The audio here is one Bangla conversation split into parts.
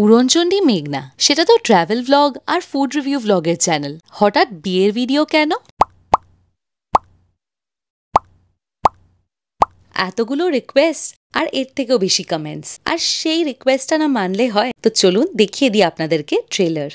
উড়নচণ্ডী মেঘনা, সেটা তো ট্রাভেল ব্লগ আর ফুড রিভিউ ব্লগের চ্যানেল। হঠাৎ বিয়ের ভিডিও কেন? এতগুলো রিকোয়েস্ট আর এর থেকেও বেশি কমেন্টস, আর সেই রিকোয়েস্টটা না মানলে হয়? তো চলুন দেখিয়ে দিই আপনাদেরকে ট্রেলার।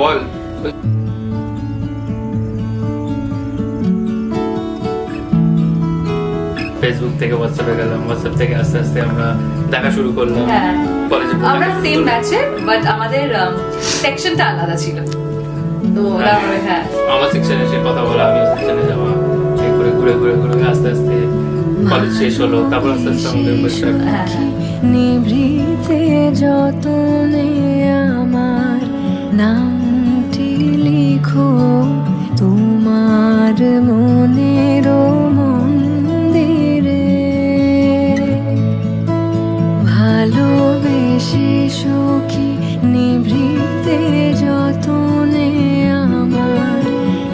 বল ফেসবুক থেকে হোয়াটসঅ্যাপে গেলাম, হোয়াটসঅ্যাপ থেকে আস্তে আস্তে আমরা দেখা শুরু করলাম। কলেজে আমরা সেম ব্যাচে, বাট আমাদের সেকশনটা আলাদা ছিল। তো হ্যাঁ, আমার সেকশনে এসে কথা বলা, আমি সেকশনে যাওয়া, এই করে ঘুরে ঘুরে ঘুরে আস্তে আস্তে কলেজ শেষ হলো। তারপর আস্তে আস্তে আমাদের নিভৃতে যতনে আমার নামটি লিখো তোমার মনের মন্দিরে, ভালোবেসে সখী নিভৃতে যতনে আমার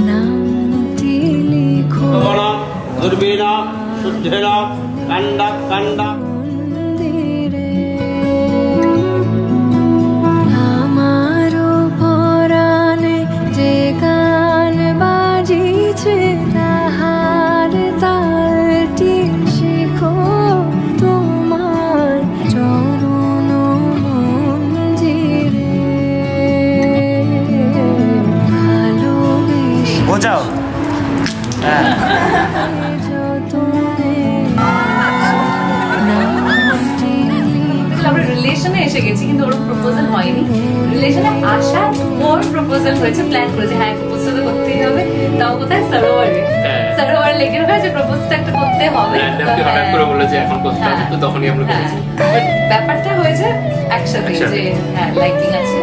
নামটি লিখো দুর্বীনা শুদ্ধেরা কান্ডা কান্ডা। আমারও পরাণে যে গান বাজিছে তাহার তালটি শিখো তোমার চরণ মঞ্জিরে, ভালোবেসে বোঝাও আমরা রিলেশনে এসে গেছি, কিন্তু ওর প্রপোজাল হয়নি। রিলেশনে আসার পর প্রপোজাল হয়েছে, প্ল্যান করেছে হ্যাঁ প্রপোজাল তো করতেই হবে, তাও কোথায় সরোবরে। সরোবর লেকের কাছে প্রপোজটা একটা করতে হবে, হঠাৎ করে বললো যে এখন করতে হবে, তো তখনই আমরা করেছি। ব্যাপারটা হয়েছে একসাথে, যে হ্যাঁ লাইকিং আছে।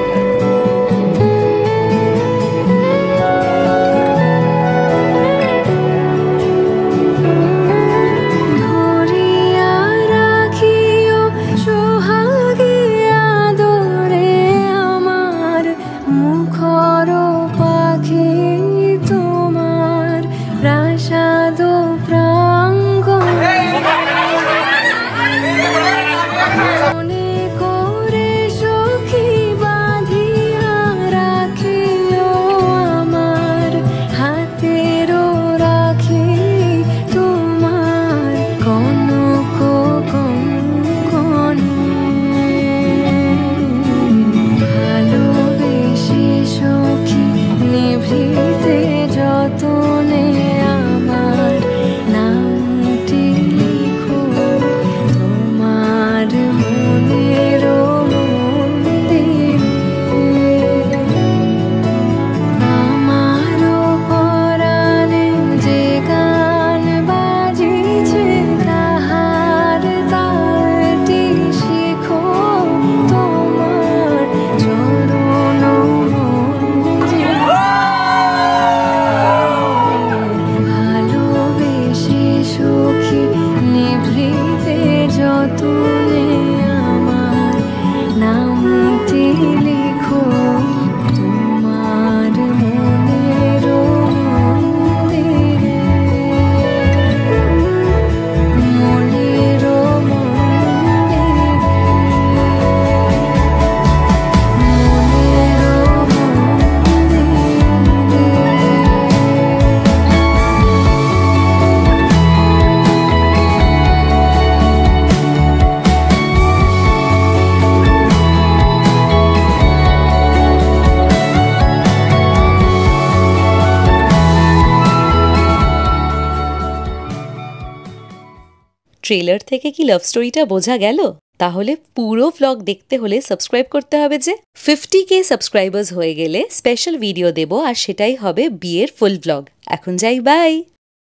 ট্রেলার থেকে কি লাভ স্টোরিটা বোঝা গেল? তাহলে পুরো ব্লগ দেখতে হলে সাবস্ক্রাইব করতে হবে যে 50K সাবস্ক্রাইবার্স হয়ে গেলে স্পেশাল ভিডিও দেব আর সেটাই হবে বিয়ের ফুল ব্লগ। এখন যাই, বাই।